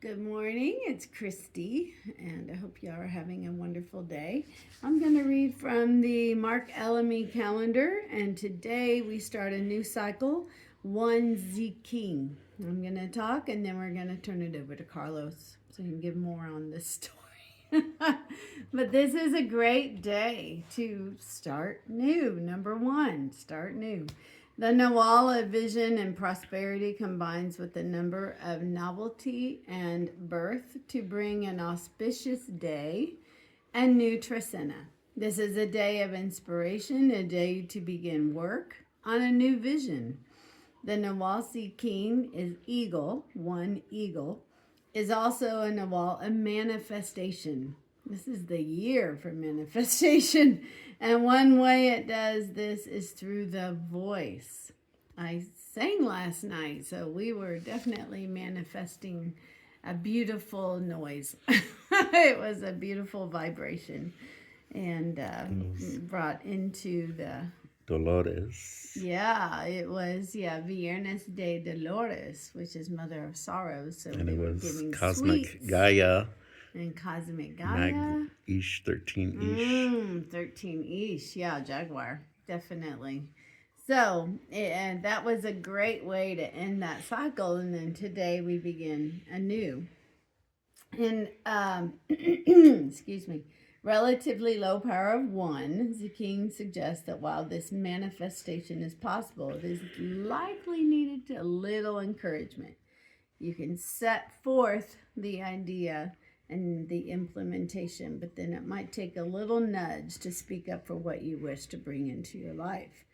Good morning, it's Christy, and I hope you are having a wonderful day. I'm going to read from the Mark Elamy calendar, and today we start a new cycle, one Tzikin. I'm going to talk, and then we're going to turn it over to Carlos so he can give more on this story. But this is a great day to start new. Number one, start new. The Nawala vision and prosperity combines with the number of novelty and birth to bring an auspicious day and new Tresena. This is a day of inspiration, a day to begin work on a new vision. The Nawal King is eagle, one eagle, is also a Nawal, a manifestation. This is the year for manifestation. And one way it does this is through the voice. I sang last night, so we were definitely manifesting a beautiful noise. It was a beautiful vibration and brought into the... Dolores. Yeah, it was, Viernes de Dolores, which is Mother of Sorrows. So And it was giving Cosmic sweets. Gaia. And Cosmic Gaia. Mag-ish, 13-ish. 13-ish. Yeah, Jaguar. Definitely. So, and that was a great way to end that cycle. And then today we begin anew. And, excuse me, relatively low power of one, Tzikin suggests that while this manifestation is possible, it is likely needed a little encouragement. You can set forth the idea and the implementation, but then it might take a little nudge to speak up for what you wish to bring into your life.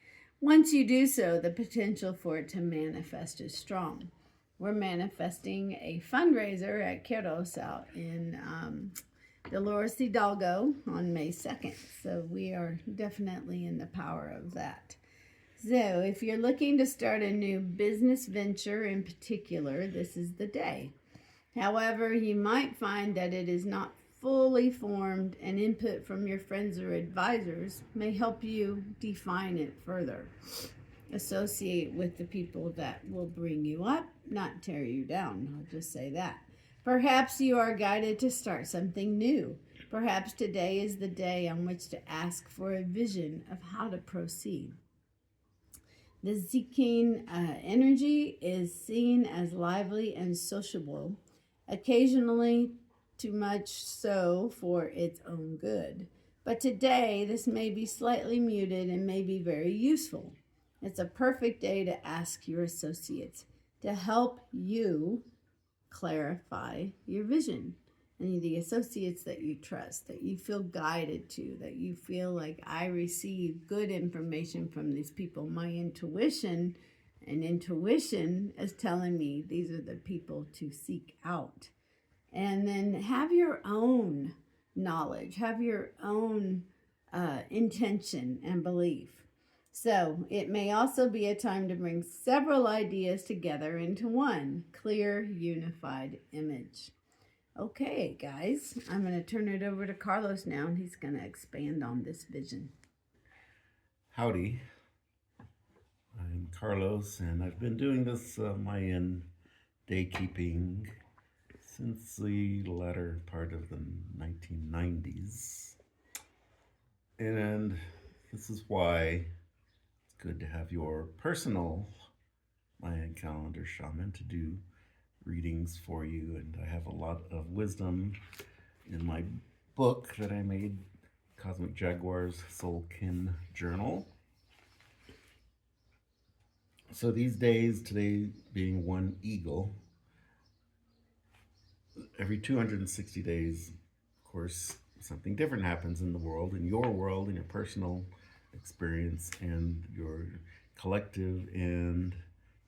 Once you do so, the potential for it to manifest is strong. We're manifesting a fundraiser at Queros out in Dolores Hidalgo on May 2nd. So we are definitely in the power of that. So if you're looking to start a new business venture in particular, this is the day. However, you might find that it is not fully formed, and input from your friends or advisors may help you define it further. Associate with the people that will bring you up, not tear you down. I'll just say that. Perhaps you are guided to start something new. Perhaps today is the day on which to ask for a vision of how to proceed. The Tzikin energy is seen as lively and sociable, occasionally too much so for its own good. But today, this may be slightly muted and may be very useful. It's a perfect day to ask your associates to help you clarify your vision. And the associates that you trust, that you feel guided to, that you feel like I receive good information from these people. My intuition is telling me these are the people to seek out. And then have your own knowledge, have your own intention and belief. So it may also be a time to bring several ideas together into one clear, unified image. Okay, guys, I'm going to turn it over to Carlos now, and he's going to expand on this vision. Howdy. I'm Carlos, and I've been doing this Mayan daykeeping since the latter part of the 1990s. And this is why it's good to have your personal Mayan calendar shaman to do readings for you. And I have a lot of wisdom in my book that I made, Cosmic Jaguar's Soul Kin Journal. So these days, today being one eagle, every 260 days, of course, something different happens in the world, in your personal experience, and your collective, and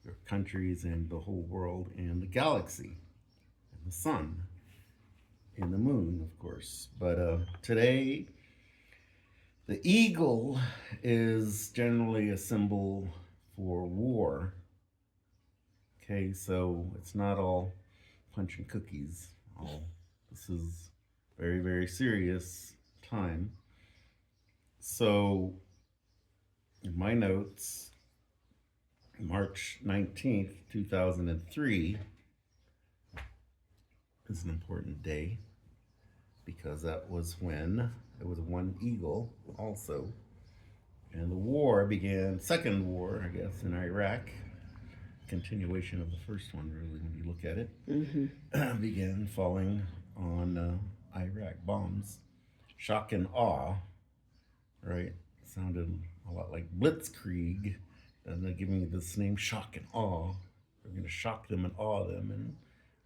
your countries, and the whole world, and the galaxy, and the sun, and the moon, of course. But today, the eagle is generally a symbol for war. Okay, so it's not all punch and cookies. This is very, very serious time. So in my notes, March 19th, 2003, is an important day because that was when it was one eagle also. And the war began, second war, I guess, in Iraq, continuation of the first one, really, when you look at it, began falling on Iraq. Bombs. Shock and awe, right? Sounded a lot like blitzkrieg. And they're giving you this name, shock and awe. We're going to shock them and awe them. And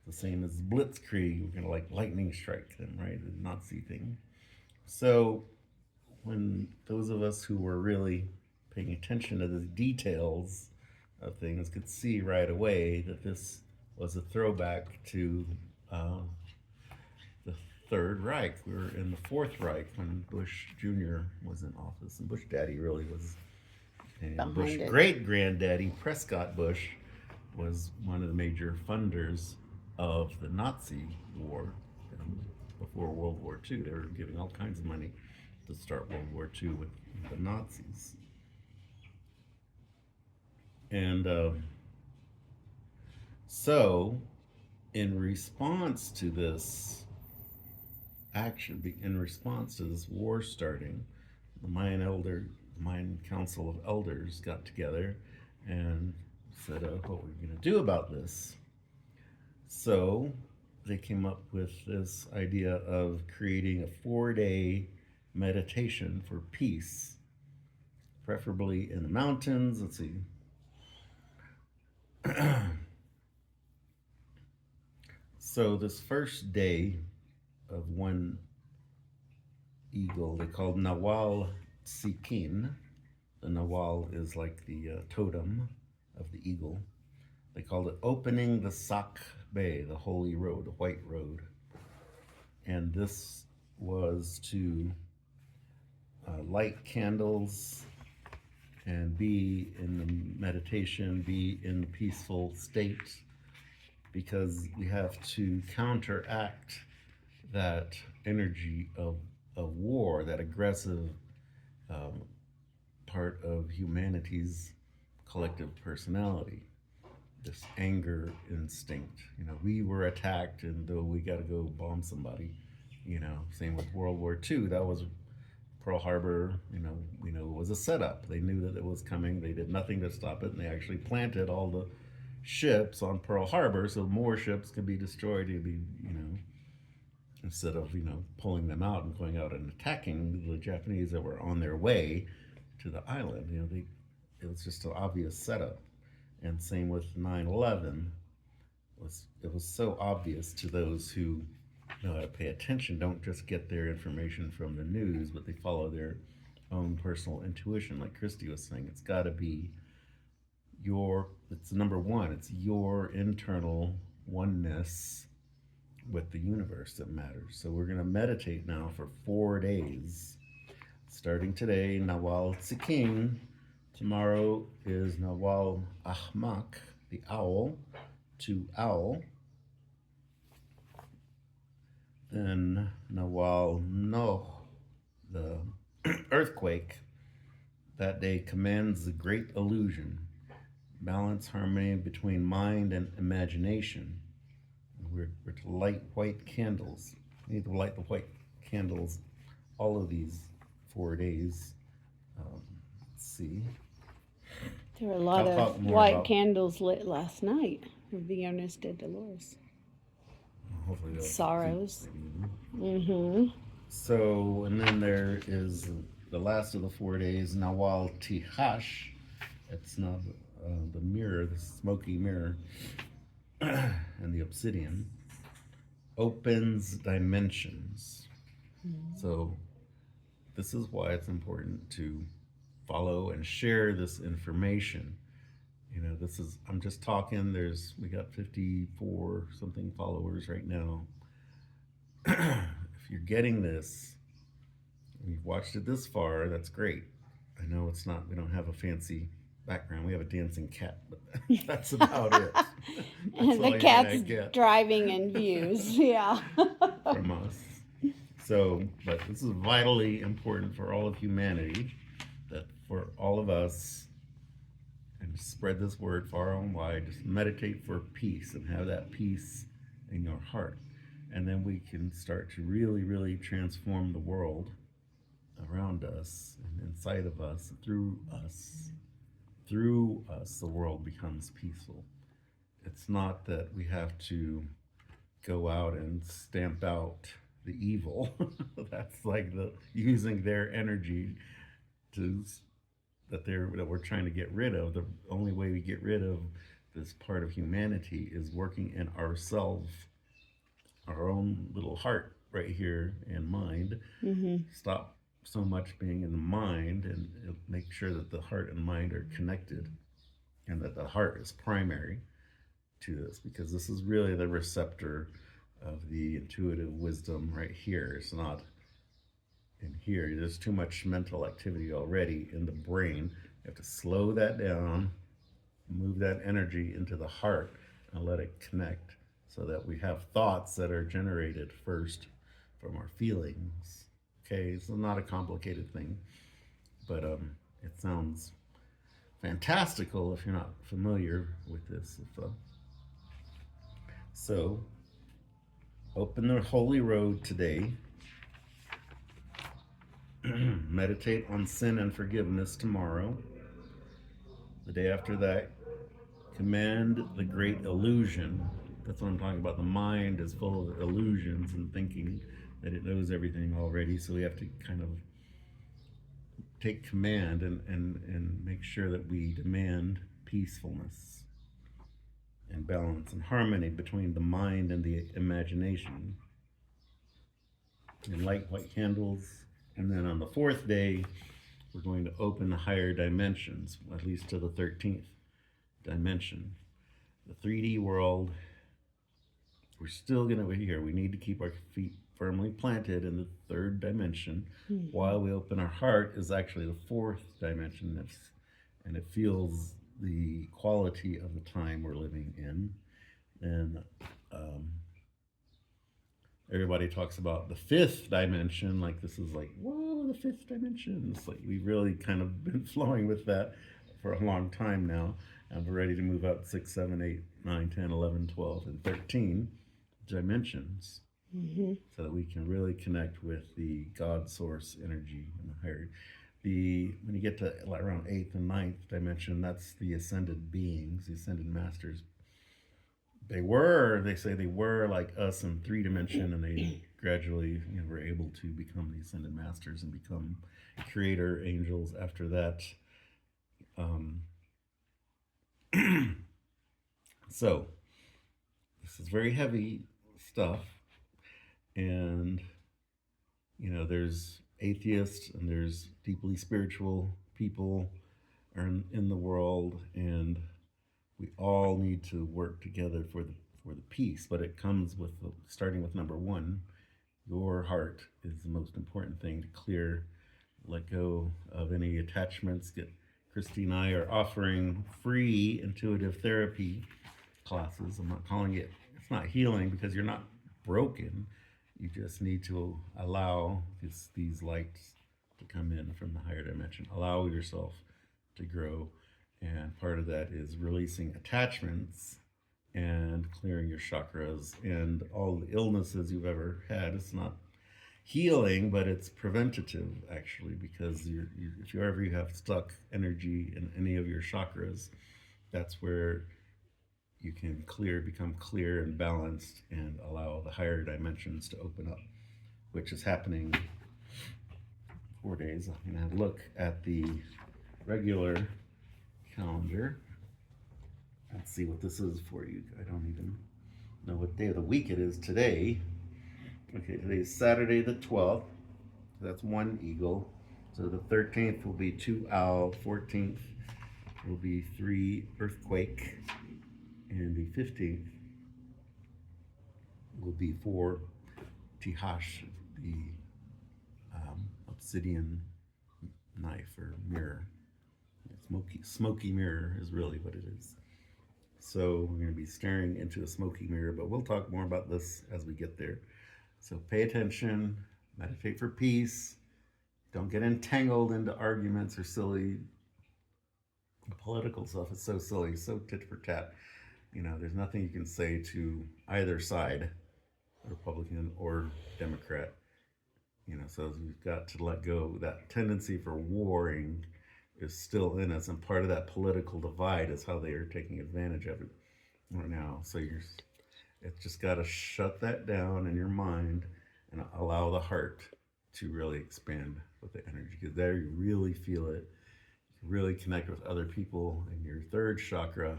the same as blitzkrieg, we're going to like lightning strike them, right? The Nazi thing. So when those of us who were really paying attention to the details of things could see right away that this was a throwback to the Third Reich. We were in the Fourth Reich when Bush Jr. was in office, and Bush Daddy really was. And Bush great granddaddy Prescott Bush was one of the major funders of the Nazi war before World War II. They were giving all kinds of money to start World War II with the Nazis. And so, in response to this action, in response to this war starting, the Mayan Council of Elders got together and said, what we're going to do about this. So they came up with this idea of creating a 4-day meditation for peace, preferably in the mountains. Let's see. So this first day of one eagle, they called Nawal Tzikin. The Nawal is like the totem of the eagle. They called it opening the Sac Be, the holy road, the white road. And this was to light candles and be in the meditation, be in the peaceful state, because we have to counteract that energy of war, that aggressive part of humanity's collective personality, this anger instinct. We were attacked, and though we got to go bomb somebody, same with World War II. That was Pearl Harbor, we know it was a setup. They knew that it was coming. They did nothing to stop it, and they actually planted all the ships on Pearl Harbor so more ships could be destroyed. It'd be, instead of, pulling them out and going out and attacking the Japanese that were on their way to the island. It was just an obvious setup. And same with 9/11. It was so obvious to those who know how to pay attention, don't just get their information from the news, but they follow their own personal intuition. Like Christy was saying, it's got to be it's number one, it's your internal oneness with the universe that matters. So we're going to meditate now for 4 days. Starting today, Nawal Tzikin. Tomorrow is Nawal Ajmac, the owl, to owl. Then Nawal No, the earthquake. That day commands the great illusion, balance, harmony between mind and imagination. We're to light white candles. We need to light the white candles all of these 4 days. Let's see. There were a lot of white candles lit last night with Viernes de Dolores. Hopefully Sorrows. So, and then there is the last of the 4 days, Nawal Tijax. It's not the mirror, the smoky mirror, and the obsidian opens dimensions. So this is why it's important to follow and share this information. I'm just talking, we got 54 something followers right now. If you're getting this and you've watched it this far, that's great. I know we don't have a fancy background. We have a dancing cat, but that's about it. And the cat's driving in views, yeah. From us. So, but this is vitally important for all of humanity, that for all of us, and spread this word far and wide, just meditate for peace and have that peace in your heart. And then we can start to really, really transform the world around us and inside of us, through us. Through us, the world becomes peaceful. It's not that we have to go out and stamp out the evil. That's like the using their energy to that we're trying to get rid of. The only way we get rid of this part of humanity is working in ourselves, our own little heart right here and mind. Stop so much being in the mind and make sure that the heart and mind are connected, and that the heart is primary to this, because this is really the receptor of the intuitive wisdom right here. It's not in here. There's too much mental activity already in the brain. You have to slow that down, move that energy into the heart, and let it connect, so that we have thoughts that are generated first from our feelings. Okay, it's not a complicated thing, but it sounds fantastical if you're not familiar with this. So, open the holy road today. Meditate on sin and forgiveness tomorrow. The day after that, command the great illusion. That's what I'm talking about. The mind is full of illusions and thinking that it knows everything already. So we have to kind of take command and make sure that we demand peacefulness and balance and harmony between the mind and the imagination. And light white candles. And then on the fourth day, we're going to open the higher dimensions, at least to the 13th dimension. The 3D world, we're still going to be here. We need to keep our feet firmly planted in the third dimension. While we open our heart is actually the fourth dimension. And it feels the quality of the time we're living in. And everybody talks about the fifth dimension, like this is like, whoa, the fifth dimension. It's like we've really kind of been flowing with that for a long time now. And we're ready to move up 6, 7, 8, 9, 10, 11, 12, and 13 dimensions. So that we can really connect with the God source energy and the higher. When you get to around 8th and 9th dimension, that's the ascended beings, the ascended masters. They say they were like us in 3 dimension, and they gradually were able to become the ascended masters and become creator angels after that. So this is very heavy stuff, and there's atheists and there's deeply spiritual people in the world, and we all need to work together for the peace. But it comes with starting with number 1. Your heart is the most important thing to clear, let go of any attachments. Christy and I are offering free intuitive therapy classes. I'm not calling it, it's not healing, because you're not broken. You just need to allow these lights to come in from the higher dimension. Allow yourself to grow. And part of that is releasing attachments and clearing your chakras and all the illnesses you've ever had. It's not healing, but it's preventative, actually, because if you ever have stuck energy in any of your chakras, that's where you can become clear and balanced and allow the higher dimensions to open up, which is happening 4 days. I'm going to look at the regular calendar and see what this is for you. I don't even know what day of the week it is today. Okay, today is Saturday the 12th. That's 1 eagle. So the 13th will be 2 owl. 14th will be 3 earthquake. And the 15th will be 4 Tijax, the obsidian knife or mirror. Smoky mirror is really what it is. So we're going to be staring into a smoky mirror, but we'll talk more about this as we get there. So pay attention, meditate for peace. Don't get entangled into arguments or silly political stuff. It's so silly, so tit for tat. There's nothing you can say to either side Republican or Democrat. So we've got to let go. That tendency for warring is still in us, and part of that political divide is how they are taking advantage of it right now. So it's just got to shut that down in your mind and allow the heart to really expand with the energy, because there you really feel it. You really connect with other people in your third chakra.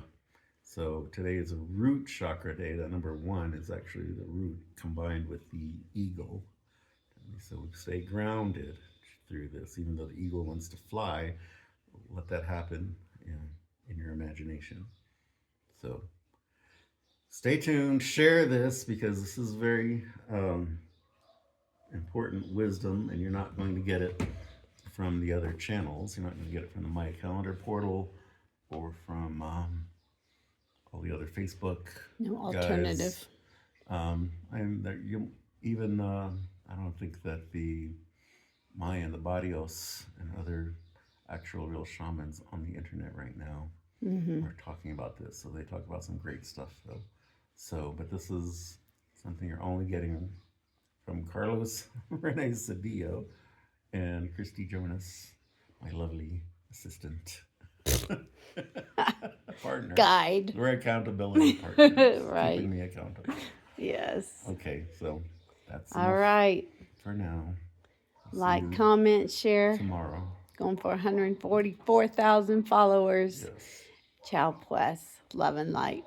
So today is a root chakra day. That number 1 is actually the root combined with the eagle. So we stay grounded through this. Even though the eagle wants to fly, let that happen in your imagination. So stay tuned, share this, because this is very important wisdom, and you're not going to get it from the other channels. You're not going to get it from the Maya Calendar portal or from all the other Facebook No alternative. And there, you even I don't think that the Maya and the Barrios and other actual real shamans on the internet right now are talking about this. So they talk about some great stuff though. But this is something you're only getting from Carlos Rene Cedillo and Christy Jonas, my lovely assistant. Partner. Guide. We're accountability partners. Right. Keeping me accountable. Yes. Okay, so that's all right. for now. Like, comment, share. Tomorrow. Going for 144,000 followers. Yes. Ciao, pues. Love and light.